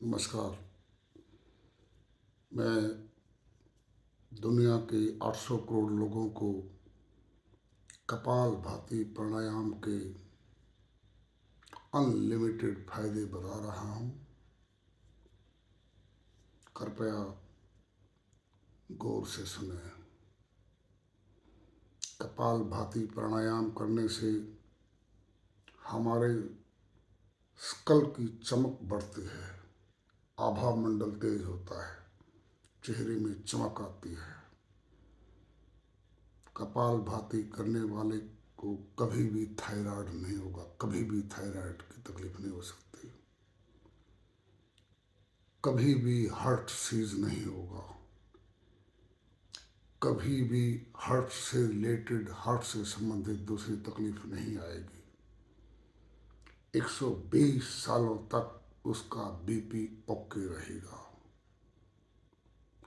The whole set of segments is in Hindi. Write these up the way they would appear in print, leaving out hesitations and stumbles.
नमस्कार। मैं दुनिया के 800 करोड़ लोगों को कपालभाति प्राणायाम के अनलिमिटेड फायदे बता रहा हूँ। कृपया गौर से सुने। कपालभाति प्राणायाम करने से हमारे स्कल की चमक बढ़ती है, आभा मंडल तेज होता है, चेहरे में चमक आती है। कपालभाति करने वाले को कभी भी थायराइड नहीं होगा, कभी भी थायराइड की तकलीफ नहीं हो सकती, कभी भी हार्ट सीज नहीं होगा, कभी भी हार्ट से रिलेटेड, हार्ट से संबंधित दूसरी तकलीफ नहीं आएगी। 120 सालों तक उसका बीपी ओके रहेगा,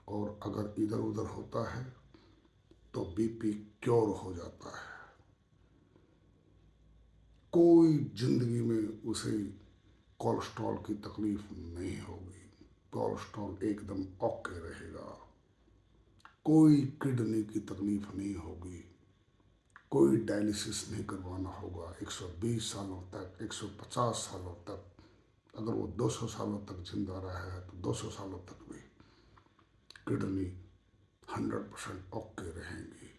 और अगर इधर उधर होता है तो बीपी क्योर हो जाता है। कोई जिंदगी में उसे कोलेस्ट्रॉल की तकलीफ नहीं होगी, कोलेस्ट्रॉल एकदम ओके रहेगा। कोई किडनी की तकलीफ नहीं होगी, कोई डायलिसिस नहीं करवाना होगा। 120 सालों तक, 150 सालों तक, अगर वो 200 सालों तक जिंदा रहा है तो 200 सालों तक भी किडनी 100% ओके रहेंगी।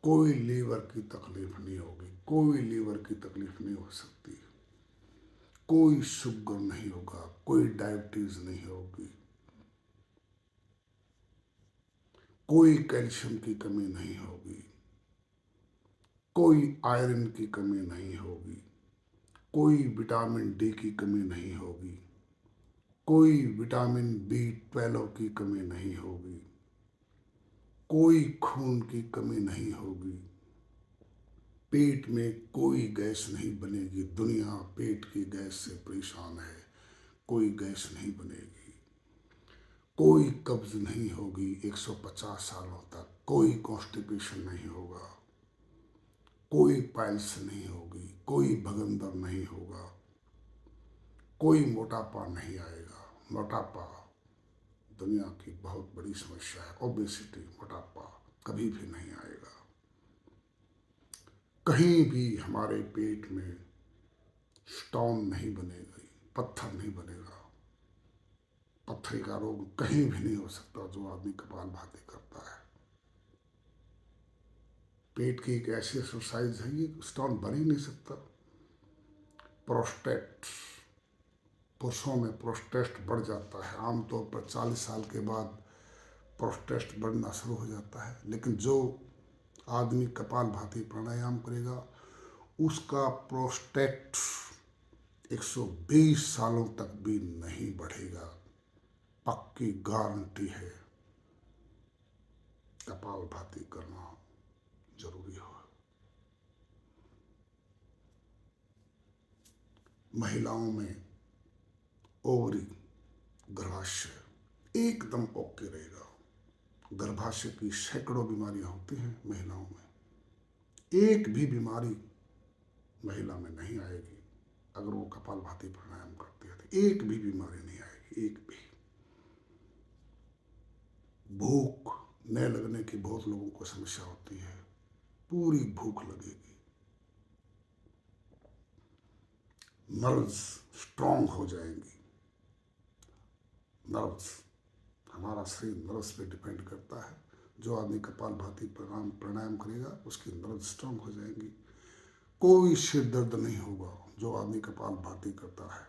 कोई लीवर की तकलीफ नहीं होगी, कोई लीवर की तकलीफ नहीं हो सकती, कोई शुगर नहीं होगा, कोई डायबिटीज नहीं होगी, कोई कैल्शियम की कमी नहीं होगी, कोई आयरन की कमी नहीं होगी, कोई विटामिन डी की कमी नहीं होगी, कोई विटामिन B12 की कमी नहीं होगी, कोई खून की कमी नहीं होगी, पेट में कोई गैस नहीं बनेगी। दुनिया पेट की गैस से परेशान है, कोई गैस नहीं बनेगी, कोई कब्ज नहीं होगी। 150 सालों तक कोई कॉन्स्टिपेशन नहीं होगा, कोई पाइल्स नहीं होगी, कोई भगंदर नहीं होगा, कोई मोटापा नहीं आएगा। मोटापा दुनिया की बहुत बड़ी समस्या है, ओबेसिटी, मोटापा कभी भी नहीं आएगा। कहीं भी हमारे पेट में स्टोन नहीं बनेगी, पत्थर नहीं बनेगा, पत्थरी का रोग कहीं भी नहीं हो सकता जो आदमी कपालभाति करता है। पेट की एक ऐसी एक्सरसाइज है, ये स्टोन बन ही नहीं सकता। प्रोस्टेट, पुरुषों में प्रोस्टेट बढ़ जाता है, आमतौर पर 40 साल के बाद प्रोस्टेट बढ़ना शुरू हो जाता है। लेकिन जो आदमी कपालभाति प्राणायाम करेगा उसका प्रोस्टेट 120 सालों तक भी नहीं बढ़ेगा, पक्की गारंटी है। कपालभाति करना जरूरी हो। महिलाओं में ओवरी, गर्भाशय एकदम ओके रहेगा। गर्भाशय की सैकड़ों बीमारियां होती हैं महिलाओं में, एक भी बीमारी महिला में नहीं आएगी अगर वो कपालभाति प्राणायाम करती है तो। एक भी बीमारी नहीं आएगी, एक भी। भूख न लगने की बहुत लोगों को समस्या होती है, पूरी भूख लगेगी। नर्व्स स्ट्रांग हो जाएंगी। नर्व्स, हमारा शरीर नर्व्स पे डिपेंड करता है। जो आदमी कपालभाति प्राणायाम करेगा उसकी नर्व स्ट्रांग हो जाएंगी। कोई सिर दर्द नहीं होगा जो आदमी कपालभाति करता है।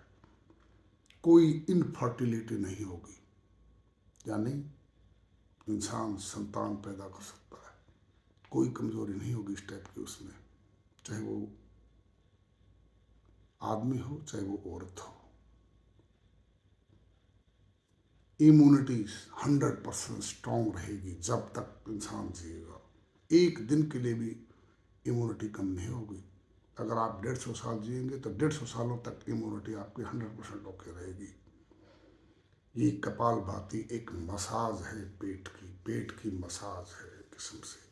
कोई इनफर्टिलिटी नहीं होगी, यानी इंसान संतान पैदा कर सकता है। कोई कमजोरी नहीं होगी इस टाइप की उसमें, चाहे वो आदमी हो चाहे वो औरत हो। इम्यूनिटी 100% स्ट्रांग रहेगी जब तक इंसान जिएगा। एक दिन के लिए भी इम्यूनिटी कम नहीं होगी। अगर आप 150 साल जिएंगे तो 150 सालों तक इम्यूनिटी आपकी 100% ओके रहेगी। ये कपालभाति एक मसाज है, पेट की मसाज है एक किस्म से।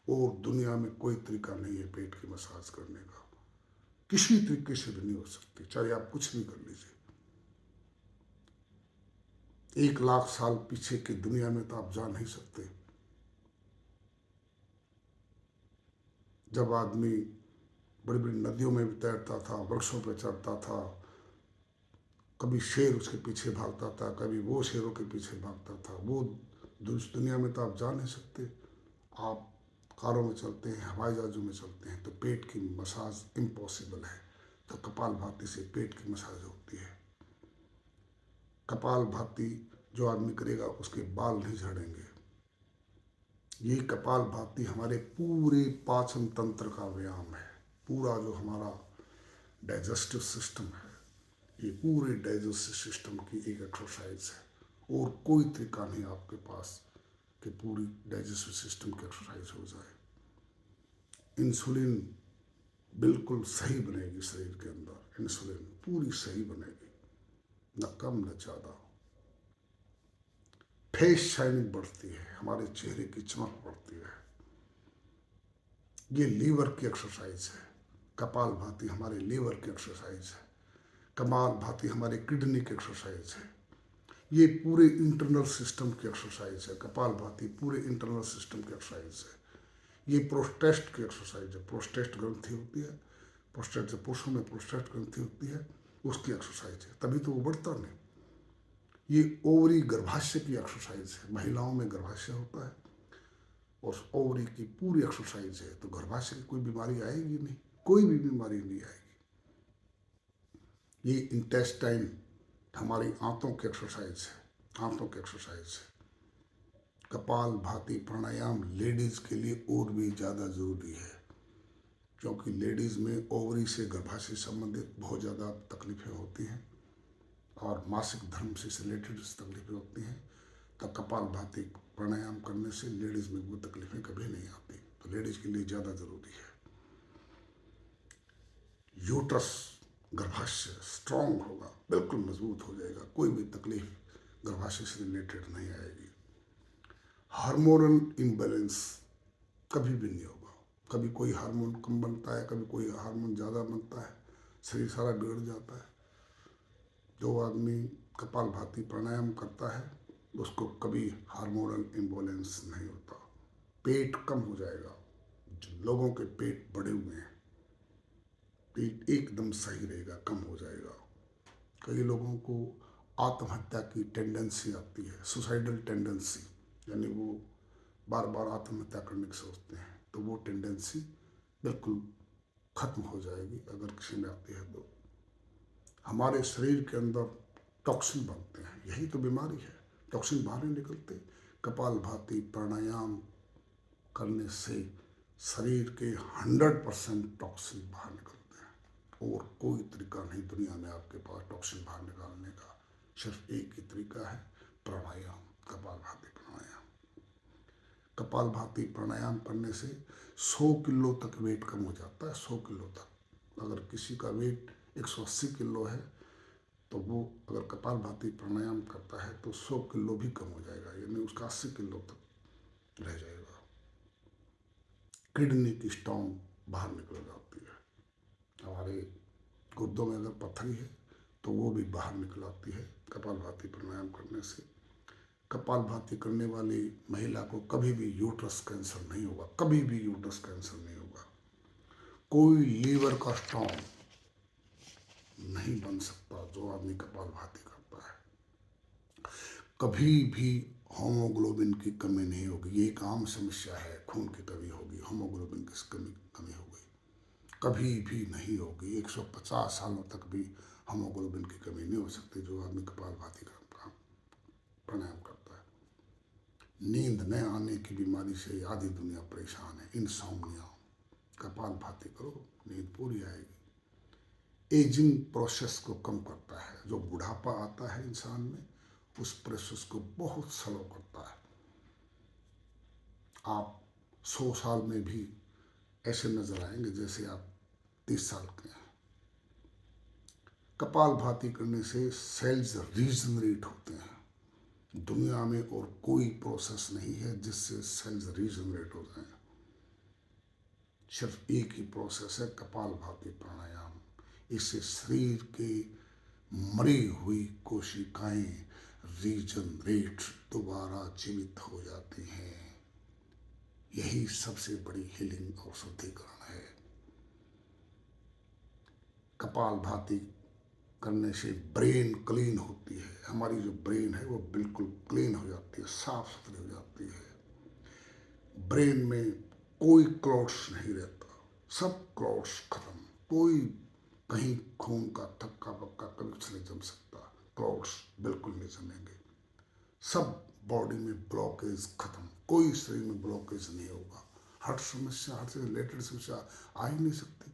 और दुनिया में कोई तरीका नहीं है पेट की मसाज करने का, किसी तरीके से भी नहीं हो सकती, चाहे आप कुछ भी कर लीजिए। 1 लाख साल पीछे की दुनिया में तो आप जा नहीं सकते। जब आदमी बड़ी बड़ी नदियों में भी तैरता था, वृक्षों पर चढ़ता था, कभी शेर उसके पीछे भागता था, कभी वो शेरों के पीछे भागता था, वो दुनिया में तो आप जा नहीं सकते। आप कारों में चलते हैं, हवाई जहाज़ों में चलते हैं, तो पेट की मसाज इम्पॉसिबल है। तो कपालभाति से पेट की मसाज होती है। कपालभाति जो आदमी करेगा उसके बाल नहीं झड़ेंगे। ये कपालभाति हमारे पूरे पाचन तंत्र का व्यायाम है। पूरा जो हमारा डाइजेस्टिव सिस्टम है, ये पूरे डाइजेस्टिव सिस्टम की एक एक्सरसाइज है। और कोई तरीका नहीं आपके पास कि पूरी डाइजेस्टिव सिस्टम की एक्सरसाइज हो जाए। इंसुलिन बिल्कुल सही बनेगी शरीर के अंदर, इंसुलिन पूरी सही बनेगी, न कम न ज़्यादा। फेस शाइनिंग बढ़ती है, हमारे चेहरे की चमक बढ़ती है। ये लीवर की एक्सरसाइज है। कपालभाति हमारे लीवर की एक्सरसाइज है। कपालभाति हमारे किडनी की एक्सरसाइज है। ये पूरे इंटरनल सिस्टम की एक्सरसाइज है। कपालभाति पूरे इंटरनल सिस्टम की एक्सरसाइज है। ये प्रोस्टेट की एक्सरसाइज है। प्रोस्टेट ग्रंथि होती है, प्रोस्टेट जब पुरुषों में प्रोस्टेट ग्रंथि होती है, उसकी एक्सरसाइज है, तभी तो वो बढ़ता नहीं। ये ओवरी गर्भाशय की एक्सरसाइज है। महिलाओं में गर्भाशय होता है और ओवरी की पूरी एक्सरसाइज है, तो गर्भाशय की कोई बीमारी आएगी नहीं, कोई भी बीमारी नहीं आएगी। ये इंटेस्टाइन हमारी आंतों की एक्सरसाइज है, आंतों की एक्सरसाइज है। कपाल भाती प्राणायाम लेडीज के लिए और भी ज़्यादा ज़रूरी है, क्योंकि लेडीज़ में ओवरी से गर्भाशय संबंधित बहुत ज़्यादा तकलीफ़ें होती हैं और मासिक धर्म से रिलेटेड तकलीफ़ें होती हैं। तो कपाल भाती प्राणायाम करने से लेडीज़ में वो तकलीफ़ें कभी नहीं आती, तो लेडीज़ के लिए ज़्यादा ज़रूरी है। यूट्रस गर्भाशय स्ट्रांग होगा, बिल्कुल मजबूत हो जाएगा, कोई भी तकलीफ गर्भाशय से रिलेटेड नहीं आएगी। हार्मोनल इम्बैलेंस कभी भी नहीं होगा। कभी कोई हार्मोन कम बनता है, कभी कोई हार्मोन ज़्यादा बनता है, शरीर सारा बिगड़ जाता है। जो आदमी कपालभाति प्राणायाम करता है उसको कभी हार्मोनल इम्बैलेंस नहीं होता। पेट कम हो जाएगा। जो लोगों के पेट बड़े हुए हैं, पेट एकदम सही रहेगा, कम हो जाएगा। कई लोगों को आत्महत्या की टेंडेंसी आती है, सुसाइडल टेंडेंसी, यानी वो बार बार आत्महत्या करने की सोचते हैं, तो वो टेंडेंसी बिल्कुल खत्म हो जाएगी अगर किसी में आती है तो। हमारे शरीर के अंदर टॉक्सिन बनते हैं, यही तो बीमारी है, टॉक्सिन बाहर नहीं निकलते। कपालभाति प्राणायाम करने से शरीर के 100% टॉक्सिन बाहर निकलते हैं। और कोई तरीका नहीं दुनिया में आपके पास टॉक्सिन बाहर निकालने का, सिर्फ एक ही तरीका है, प्राणायाम, कपालभाति प्राणायाम। कपालभाति प्राणायाम करने से 100 किलो तक वेट कम हो जाता है, 100 किलो तक। अगर किसी का वेट 180 किलो है तो वो अगर कपालभाति प्राणायाम करता है तो 100 किलो भी कम हो जाएगा, यानी उसका 80 किलो तक रह जाएगा। किडनी की स्टोन बाहर निकल जाती है। हमारे गुर्दों में अगर पत्थरी है तो वो भी बाहर निकल आती है कपालभाति प्राणायाम करने से। कपालभाति करने वाली महिला को कभी भी यूट्रस कैंसर नहीं होगा, कभी भी यूट्रस कैंसर नहीं होगा। कोई लीवर का स्टोन नहीं बन सकता जो आदमी कपालभाति करता है। कभी भी होमोग्लोबिन की कमी नहीं होगी। ये एक आम समस्या है, खून की कमी होगी, होमोग्लोबिन की कमी हो गई, कभी भी नहीं होगी। 150 सालों तक भी होमोग्लोबिन की कमी नहीं हो सकती जो आदमी कपालभाति का प्राणायाम करता है। नींद न आने की बीमारी से आधी दुनिया परेशान है, इंसोम्निया। कपालभाति करो, नींद पूरी आएगी। एजिंग प्रोसेस को कम करता है, जो बुढ़ापा आता है इंसान में उस प्रोसेस को बहुत स्लो करता है। आप 100 साल में भी ऐसे नजर आएंगे जैसे आप 30 साल के हैं। कपालभाति करने से सेल्स रीजनरेट होते हैं। दुनिया में और कोई प्रोसेस नहीं है जिससे सेल्स रीजनरेट हो जाए, सिर्फ एक ही प्रोसेस है, कपालभाति प्राणायाम। इससे शरीर के मरी हुई कोशिकाएं रीजनरेट, दोबारा जीवित हो जाती हैं। यही सबसे बड़ी हीलिंग और शुद्धिकरण है। कपालभाति करने से ब्रेन क्लीन होती है। हमारी जो ब्रेन है वो बिल्कुल क्लीन हो जाती है, साफ सुथरी हो जाती है। ब्रेन में कोई क्लॉट्स नहीं रहता, सब क्लॉट्स खत्म। कोई कहीं खून का थक्का बक्का कभी कुछ नहीं जम सकता, क्लॉट्स बिल्कुल नहीं जमेंगे। सब बॉडी में ब्लॉकेज खत्म, कोई शरीर में ब्लॉकेज नहीं होगा। हार्ट समस्या, हार्ट से रिलेटेड समस्या आ ही नहीं सकती,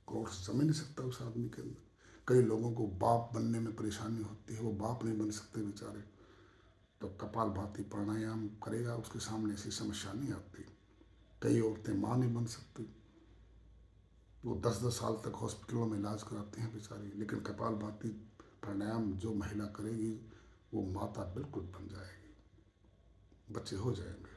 क्लॉट्स जम ही नहीं सकता उस आदमी के अंदर। कई लोगों को बाप बनने में परेशानी होती है, वो बाप नहीं बन सकते बेचारे, तो कपालभाति प्राणायाम करेगा उसके सामने ऐसी समस्या नहीं आती। कई औरतें माँ नहीं बन सकती, वो 10-10 साल तक हॉस्पिटलों में इलाज कराती हैं बेचारी, लेकिन कपालभाति प्राणायाम जो महिला करेगी वो माता बिल्कुल बन जाएगी, बच्चे हो जाएंगे।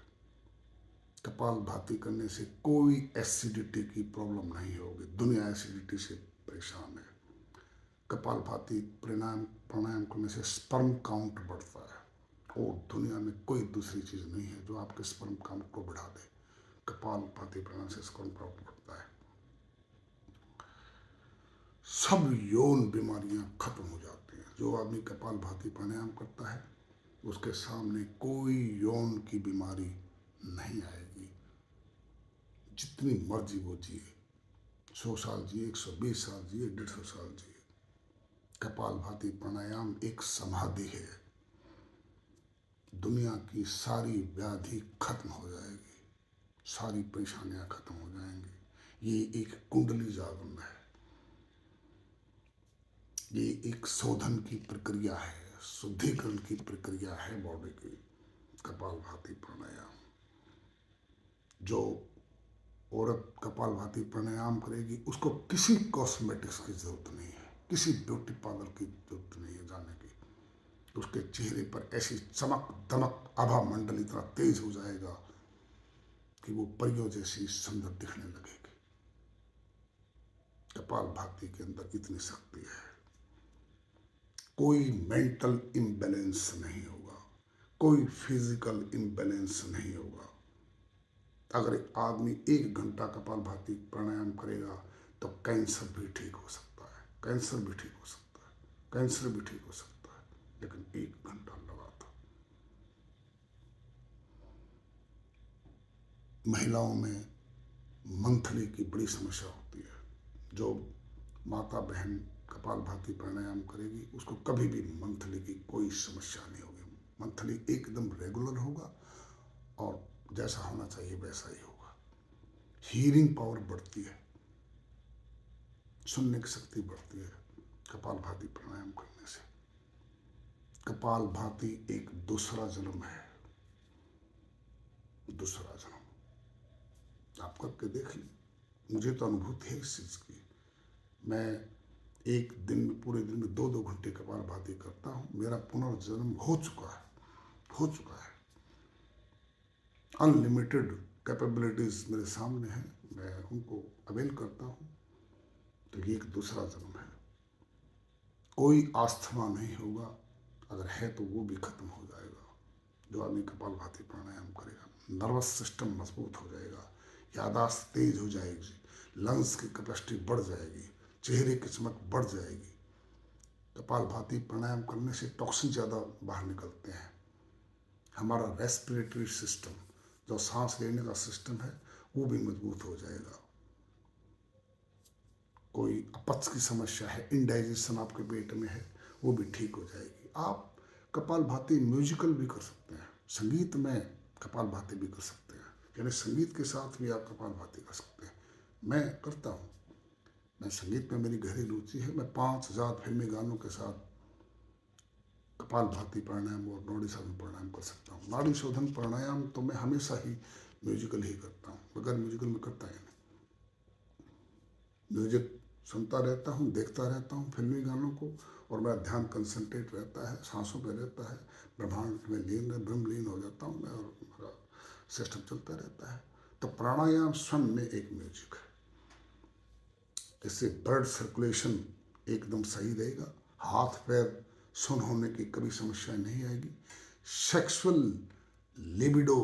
कपालभाति करने से कोई एसिडिटी की प्रॉब्लम नहीं होगी, दुनिया एसिडिटी से परेशान है। कपालभाति प्राणायाम प्राणायाम करने से स्पर्म काउंट बढ़ता है, और दुनिया में कोई दूसरी चीज़ नहीं है जो आपके स्पर्म काउंट को बढ़ा दे। कपालभाति प्राणायाम से स्पर्म काउंट बढ़ता है। सब यौन बीमारियां खत्म हो जाती हैं। जो आदमी कपालभाति प्राणायाम करता है उसके सामने कोई यौन की बीमारी नहीं आएगी, जितनी मर्जी वो जिए, 100 साल जिए, 120 साल जिए, 150 साल जिए। कपालभाति प्राणायाम एक समाधि है। दुनिया की सारी व्याधि खत्म हो जाएगी, सारी परेशानियां खत्म हो जाएंगी। ये एक कुंडली जागरण है, ये एक शोधन की प्रक्रिया है, शुद्धिकरण की प्रक्रिया है बॉडी की। कपालभाति प्राणायाम, जो औरत कपालभाति प्राणायाम करेगी उसको किसी कॉस्मेटिक्स की जरूरत नहीं है, किसी ब्यूटी पार्लर की जरूरत नहीं है जाने की। उसके चेहरे पर ऐसी चमक दमक, आभा मंडल इतना तेज हो जाएगा कि वो परियों जैसी सुंदर दिखने लगेगी। कपालभाति के अंदर इतनी शक्ति है। कोई मेंटल इम्बैलेंस नहीं होगा, कोई फिजिकल इम्बैलेंस नहीं होगा। अगर आदमी 1 घंटा कपालभाति प्राणायाम करेगा तो कैंसर भी ठीक हो सकता है, कैंसर भी ठीक हो सकता है, कैंसर भी ठीक हो सकता है, लेकिन 1 घंटा लगा था। महिलाओं में मंथली की बड़ी समस्या होती है। जो माता बहन कपालभाति प्राणायाम करेगी उसको कभी भी मंथली की कोई समस्या नहीं होगी। मंथली एकदम रेगुलर होगा और जैसा होना चाहिए वैसा ही होगा। हीलिंग पावर बढ़ती है, सुनने की शक्ति बढ़ती है कपालभाति प्राणायाम करने से। कपालभाति एक दूसरा जन्म है, दूसरा जन्म। आप करके देख ली, मुझे तो अनुभूति है इस चीज़ की। मैं एक दिन में, पूरे दिन में 2-2 घंटे कपालभाति करता हूँ। मेरा पुनर्जन्म हो चुका है, हो चुका है। अनलिमिटेड कैपेबिलिटीज मेरे सामने हैं, मैं उनको अवेल करता हूँ। तो ये एक दूसरा जन्म है। कोई आस्थमा नहीं होगा, अगर है तो वो भी खत्म हो जाएगा जो आदमी कपालभाति प्राणायाम करेगा। नर्वस सिस्टम मजबूत हो जाएगा, यादाश्त तेज हो जाएगी, लंग्स की कैपेसिटी बढ़ जाएगी, चेहरे की चमक बढ़ जाएगी। कपालभाति प्राणायाम करने से टॉक्सिन ज़्यादा बाहर निकलते हैं। हमारा रेस्पिरेटरी सिस्टम, जो सांस लेने का सिस्टम है, वो भी मजबूत हो जाएगा। कोई अपच की समस्या है, इंडाइजेशन आपके पेट में है, वो भी ठीक हो जाएगी। आप कपालभाति म्यूजिकल भी कर सकते हैं, संगीत में कपालभाति भी कर सकते हैं, यानी संगीत के साथ भी आप कपालभाति कर सकते हैं। मैं करता हूँ, मैं संगीत में मेरी गहरी रुचि है। मैं 5,000 फिल्मी गानों के साथ कपालभाति प्राणायाम और नाड़ी शोधन प्राणायाम कर सकता हूँ। नाड़ी शोधन प्राणायाम तो मैं हमेशा ही म्यूजिकल ही करता हूँ, बगैर म्यूजिकल में करता ही नहीं। म्यूजिक सुनता रहता हूँ, देखता रहता हूँ फिल्मी गानों को, और मेरा ध्यान कंसंट्रेट रहता है, सांसों पे रहता है, ब्रह्मांड में ब्रह्मलीन हो जाता हूँ मैं, और मेरा सिस्टम चलता रहता है। तो प्राणायाम स्वयं में एक म्यूजिक है। इससे ब्लड सर्कुलेशन एकदम सही रहेगा, हाथ पैर सुन होने की कभी समस्या नहीं आएगी। सेक्सुअल लिबिडो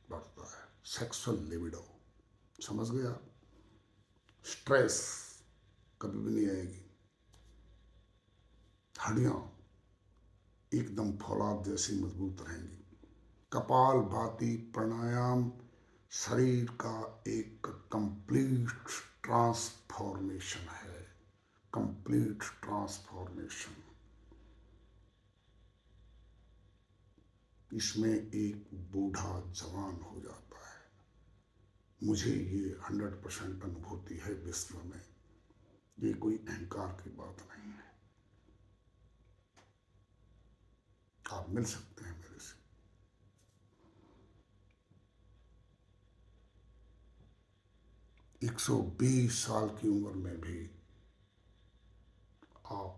बढ़ता है, सेक्सुअल लिबिडो, समझ गए आप। स्ट्रेस कभी भी नहीं आएगी। हड्डियां एकदम फौलाद जैसी मजबूत रहेंगी। कपाल भाती प्राणायाम शरीर का एक कंप्लीट ट्रांसफॉर्मेशन है, कंप्लीट ट्रांसफॉर्मेशन। इसमें एक बूढ़ा जवान हो जाता है। मुझे ये 100% अनुभूति है विश्व में, ये कोई अहंकार की बात नहीं है। आप मिल सकते हैं मेरे से। 120 साल की उम्र में भी आप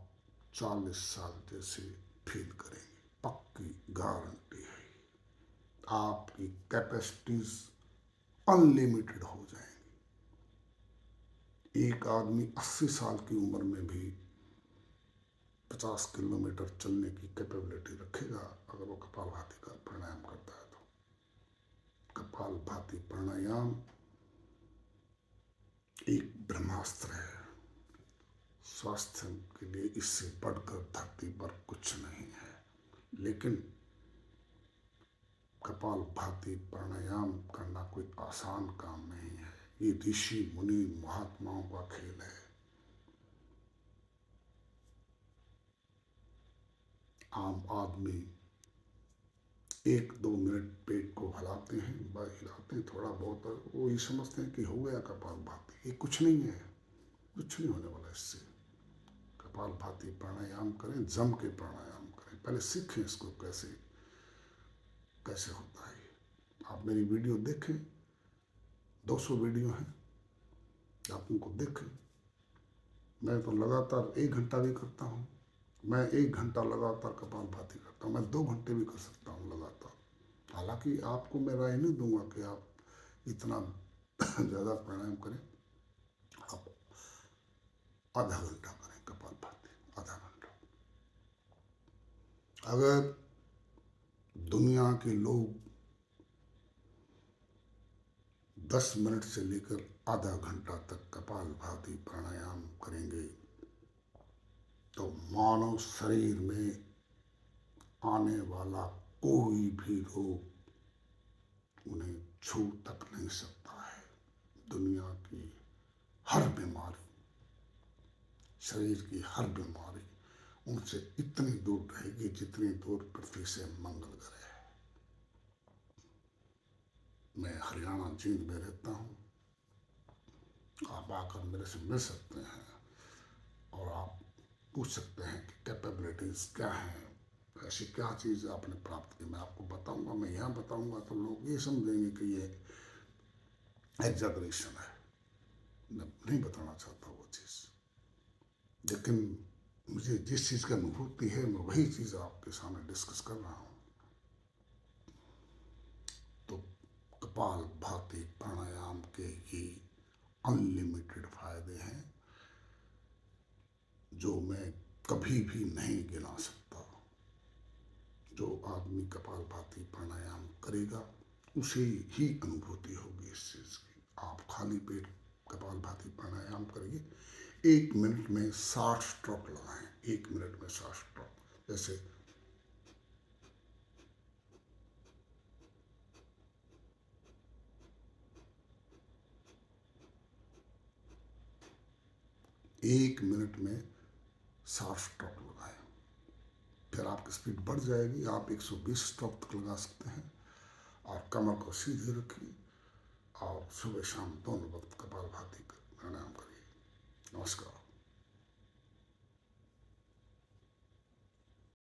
40 साल जैसे फील करेंगे, पक्की गारंटी है। आपकी कैपेसिटीज अनलिमिटेड हो जाएंगी। एक आदमी 80 साल की उम्र में भी 50 किलोमीटर चलने की कैपेबिलिटी रखेगा अगर वो कपालभाति का प्राणायाम करता है तो। कपालभाति प्राणायाम एक ब्रह्मास्त्र है। स्वास्थ्य के लिए इससे बढ़कर धरती पर कुछ नहीं है। लेकिन कपालभाति प्राणायाम करना कोई आसान काम नहीं है। ये ऋषि मुनि महात्माओं का खेल है। आम आदमी 1-2 मिनट पेट को हिलाते हैं, हिलाते हैं थोड़ा बहुत, वो ये समझते हैं कि हो गया कपालभाति। ये कुछ नहीं है, कुछ नहीं होने वाला इससे। कपालभाति प्राणायाम करें, जम के प्राणायाम करें। पहले सीखें इसको कैसे कैसे होता है। आप मेरी वीडियो देखें, 200 वीडियो हैं, आप उनको देखें। मैं तो लगातार 1 घंटा भी करता हूँ। मैं 1 घंटा लगातार कपालभाति करता हूँ। मैं 2 घंटे भी कर सकता हूँ लगातार। हालांकि आपको मैं राय नहीं दूंगा कि आप इतना ज़्यादा प्राणायाम करें। आप आधा घंटा करें कपालभाति, आधा घंटा। अगर दुनिया के लोग 10 मिनट से लेकर आधा घंटा तक कपालभाति प्राणायाम करेंगे तो मानव शरीर में आने वाला कोई भी रोग उन्हें छू तक नहीं सकता है। दुनिया की हर बीमारी, शरीर की हर बीमारी उनसे इतनी दूर रहेगी जितनी दूर पृथ्वी से मंगल ग्रह है। मैं हरियाणा जींद में रहता हूँ। आप आकर मेरे से मिल सकते हैं और आप पूछ सकते हैं कि कैपेबिलिटीज क्या हैं, ऐसी क्या चीज़ आपने प्राप्त की। मैं आपको बताऊंगा। मैं यहाँ बताऊंगा तो लोग ये समझेंगे कि ये एग्जैगरेशन है। मैं नहीं बताना चाहता वो चीज़, लेकिन मुझे जिस चीज़ की अनुभूति है मैं वही चीज़ आपके सामने डिस्कस कर रहा हूँ। तो कपालभाति प्राणायाम के ही अनलिमिटेड फायदे हैं जो मैं कभी भी नहीं गिना सकता। जो आदमी कपालभाति प्राणायाम करेगा उसे ही अनुभूति होगी इस चीज़ की। आप खाली पेट कपालभाति प्राणायाम करिए। 1 मिनट में 60 स्ट्रोक लगाएं। 1 मिनट में 60 स्ट्रोक। जैसे एक मिनट में 60 स्ट्रोक लगाएं। फिर आपकी स्पीड बढ़ जाएगी। आप 120 स्ट्रोक तक लगा सकते हैं। और कमर को सीधे रखिए और सुबह शाम दोनों वक्त कपालभाति प्राणायाम करिए। नमस्कार।